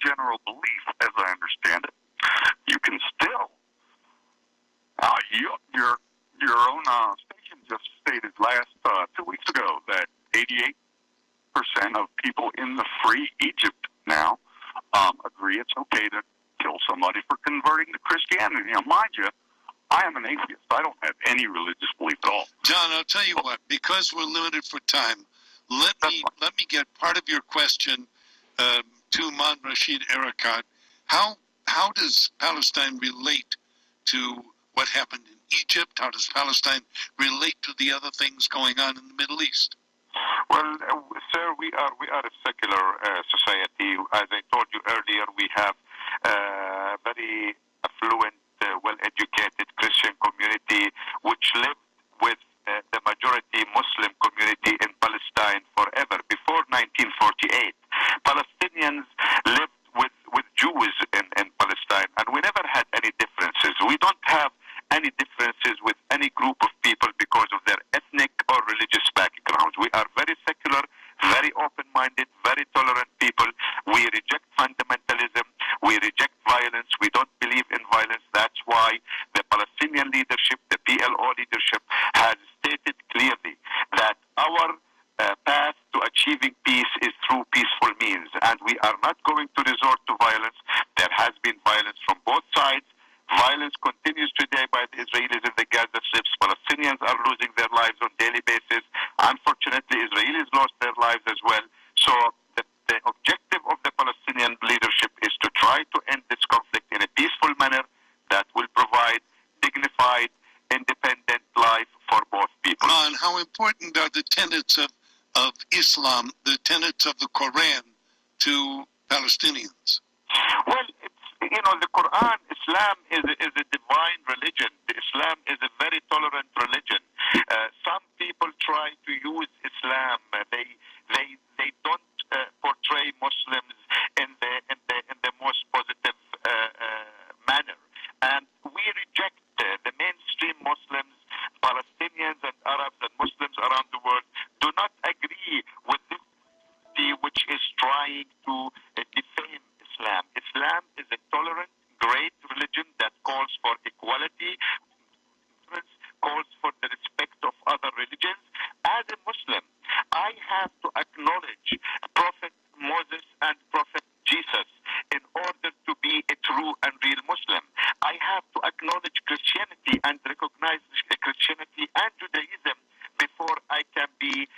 general belief, as I understand it, you can still, your own station just stated last 2 weeks ago that 88% of people in the free Egypt now agree it's okay to kill somebody for converting to Christianity. Now, mind you, I am an atheist. I don't have any religious belief at all. John, I'll tell you what, because we're limited for time, let me get part of your question to Man Rashid Areikat. How does Palestine relate to what happened in Egypt? How does Palestine relate to the other things going on in the Middle East? Well, sir, we are a secular society. As I told you earlier, we have very affluent, well-educated Christian community which lived with the majority Muslim community in Palestine forever. Before 1948, Palestinians lived with Jews in Palestine, and we never had any differences. We don't have any differences with any group of people because of their ethnic or religious backgrounds. We are very secular, very open-minded, very tolerant people. We reject fundamentalism. We reject violence. We don't believe in violence. That's why the Palestinian leadership, the PLO leadership, has stated clearly that our path to achieving peace is through peaceful means, and we are not going to resort to violence. There has been violence from both sides. Violence continues today by the Israelis in the Gaza Strips. Palestinians are losing their lives on a daily basis. Unfortunately, Israelis lost their lives as well. So the objective of the Palestinian leadership is to try to end this conflict in a peaceful manner that will provide dignified, independent life for both people. Man, how important are the tenets of Islam, the tenets of the Quran, to Palestinians? Well, the Quran, Islam is a divine religion. Islam is a very tolerant religion. Some people try to use Islam. They don't portray Muslims in the most positive manner, and we reject the mainstream Muslims. Palestinians and Arabs and Muslims around the world do not agree with this which is trying to defame Islam. Islam is a tolerant, great religion that calls for equality, calls for the respect of other religions. As a Muslim, I have to acknowledge Prophet Moses and Prophet Jesus in order to be a true and real Muslim. I have to acknowledge Christianity and recognize Christianity and Judaism before I can be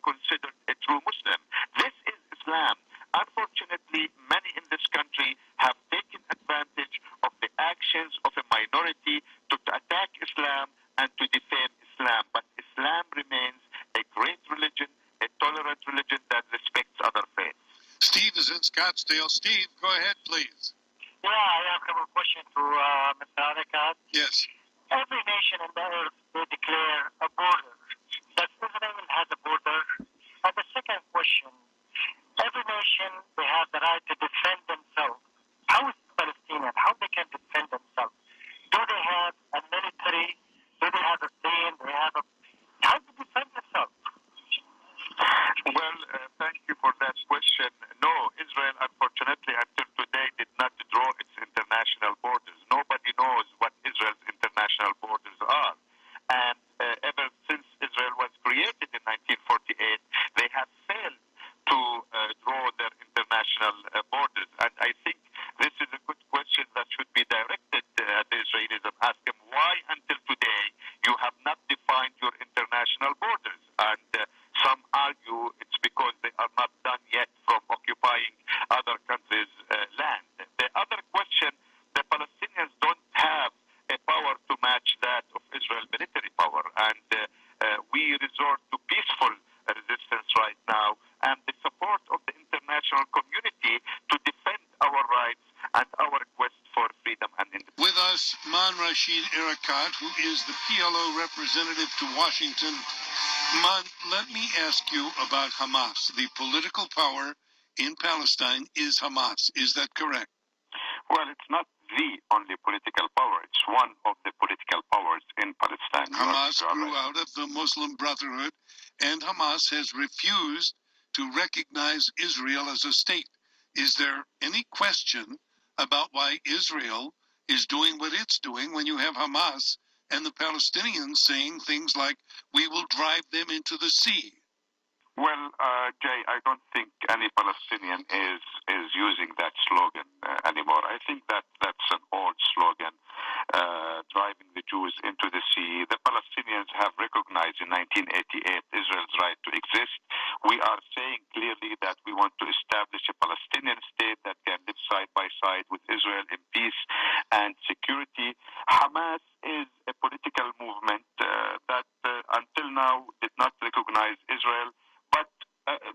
considered a true Muslim. This is Islam. Unfortunately, many in this country have taken advantage of the actions of a minority to attack Islam and to defame Islam. But Islam remains a great religion, a tolerant religion that respects other faiths. Steve is in Scottsdale. Steve, go ahead, please. Yeah, I have a couple of questions to Mr. Areikat. Yes. Every nation on the earth will declare a border. Does Israel has a border? And the second question, every nation, they have the right to defend themselves. How is Palestinian? How they can defend themselves? Do they have a military? Do they have a plane? Do they have a... How to defend themselves? Well, thank you for that question. No, Israel, unfortunately, until today, did not draw its international borders. Nobody knows what Israel's international borders are. And ever since Israel was created in 1948, they have failed to draw their international borders. And I think this is a good question that should be directed at the Israelis and ask them why until today you have not defined your international borders. And some argue it's because they are not done yet from occupying other countries' land. The other question, the Palestinians don't have a power to match that of Israel military power. And we resort to peaceful resistance right now and the support of the international community to defend our rights and our quest for freedom and independence. With us, Man Rashid Areikat, who is the PLO representative to Washington. Man, let me ask you about Hamas. The political power in Palestine is Hamas. Is that correct? Well, it's not the only political power. It's one of the political powers in Palestine. Hamas grew out of the Muslim Brotherhood, and Hamas has refused to recognize Israel as a state. is there any question about why Israel is doing what it's doing when you have Hamas and the Palestinians saying things like, we will drive them into the sea? Well, Jay, I don't think any Palestinian is using that slogan anymore. I think that's an old slogan, driving the Jews into the sea. The Palestinians have recognized in 1988 Israel's right to exist. We are saying clearly that we want to establish a Palestinian state that can live side by side with Israel in peace and security. Hamas is a political movement that until now did not recognize Israel. But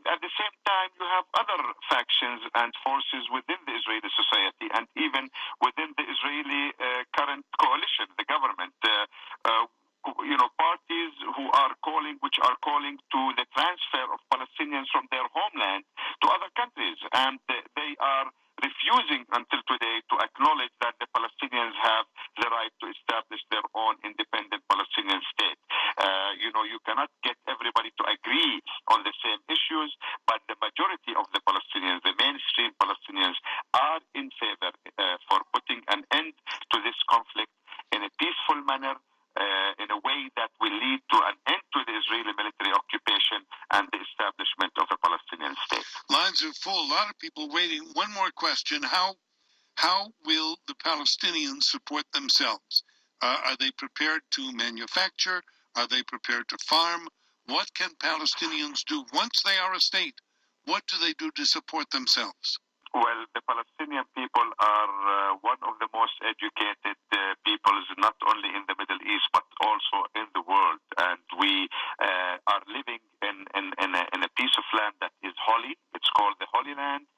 at the same time, you have other factions and forces within the Israeli society and even within the Israeli current coalition, the government. Parties which are calling to the transfer of Palestinians from their homeland to other countries, and they are refusing until today to acknowledge that the Palestinians have the right to establish their own independent Palestinian state. You cannot get everybody to agree on the same issues, but the majority of the Palestinians, the mainstream Palestinians, are in favor for putting an end to this conflict in a peaceful manner, in a way that will lead to an end to the Israeli military occupation and the establishment of a Palestinian state. Lines are full. A lot of people waiting. One more question. How will the Palestinians support themselves? Are they prepared to manufacture? Are they prepared to farm? What can Palestinians do once they are a state? What do they do to support themselves? Well, the Palestinian people are one of the most educated peoples, not only in the Middle East, but also in the world. And we are living in a piece of land that is holy. It's called the Holy Land.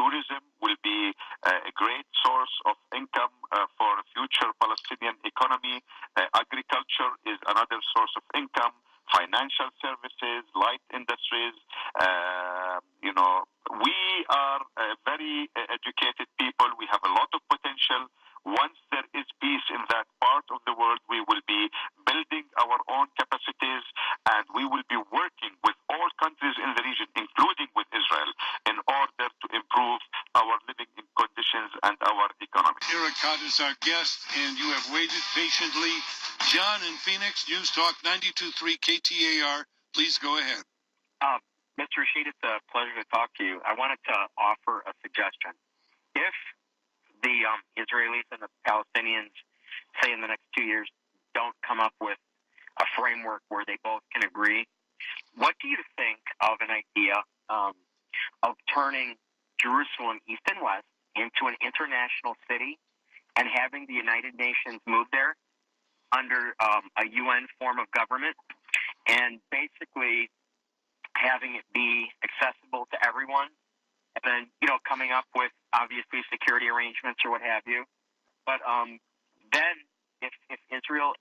Tourism will be a great source of income for future Palestinian economy. Agriculture is another source of income. Financial services, light industries. We are a very educated people. We have a lot of potential. Once there is peace in that part of the world, we will be building our own capacities, and we will be working with all countries in the region, including with Israel, in order to improve our living conditions and our economy. Areikat is our guest, and you have waited patiently. John in Phoenix, News Talk 92.3 KTAR. Please go ahead. Mr. Rashid, it's a pleasure to talk to you. I wanted to offer a suggestion. If the Israelis and the Palestinians, say in the next 2 years, don't come up with a framework where they both can agree, what do you think of an idea of turning Jerusalem, east and west, into an international city and having the United Nations move there under a UN form of government, and basically having it be accessible to everyone, and then, coming up with, obviously, security arrangements or what have you. But then if Israel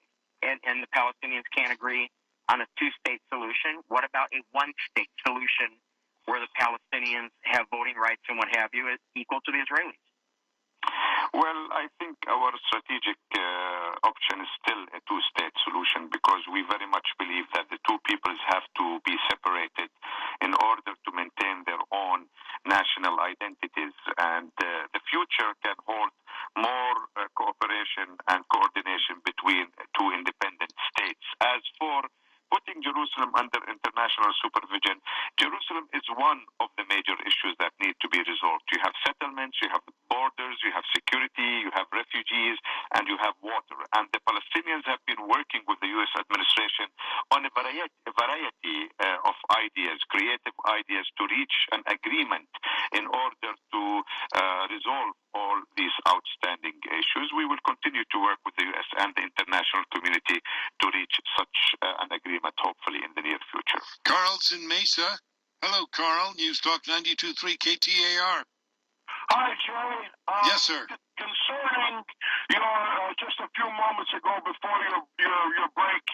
and the Palestinians can't agree on a two-state solution, what about a one-state solution where the Palestinians have voting rights and what have you, is equal to the Israelis? Well, I think our strategic option is still a two-state solution, because we very much believe that the two peoples have to be separated in order to maintain their own national identities, and the future can hold more cooperation and coordination between two independent states. As for putting Jerusalem under international supervision, Jerusalem is one of the major issues that need to be resolved. You have settlements, you have borders, you have security, you have refugees, and you have water. And the Palestinians have been working with the U.S. administration on a variety of ideas, creative ideas, to reach an agreement in order to resolve all these outstanding issues. We will continue to work with the U.S. and the international community to reach such an agreement, hopefully, in the near future. Carl's in Mesa. Hello, Carl. News Talk 92.3 KTAR. Hi, Jerry. Yes, sir. Concerning your just a few moments ago before your break,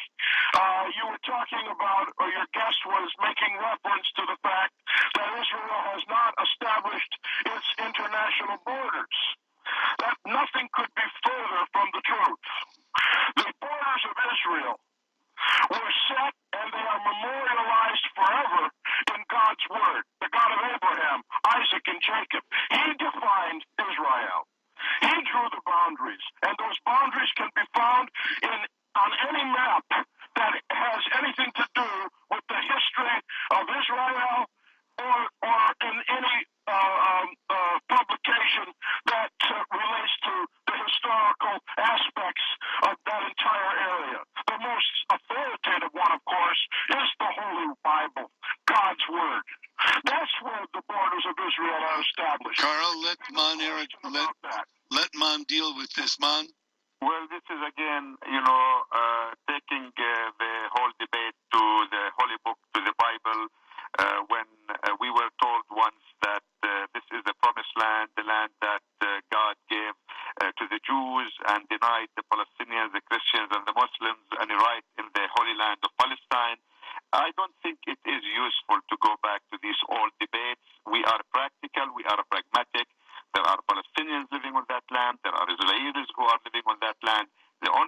you were talking about, or your guest was making reference to the fact that Israel has not established its international borders. That nothing could be further from the truth. The borders of Israel were set, and they are memorialized forever in God's word, the God of Abraham, Isaac, and Jacob. boundaries, and those boundaries can be found on any map that has anything to do with the history of Israel or in any publication that relates to the historical aspects of that entire area. The most authoritative one, of course, is the Holy Bible, God's Word. That's where the borders of Israel are established. Carl, let Man deal with this. Man. Well, this is again, taking the whole debate to the Holy Book, to the Bible, when we were told once that this is the promised land, the land that God gave to the Jews and denied the Palestinians, the Christians, and the Muslims any right in the Holy Land of Palestine. I don't think it is useful to go back to these old debates. We are practical, we are pragmatic. There are Palestinians living on that land, there are Israelis who are living on that land. The only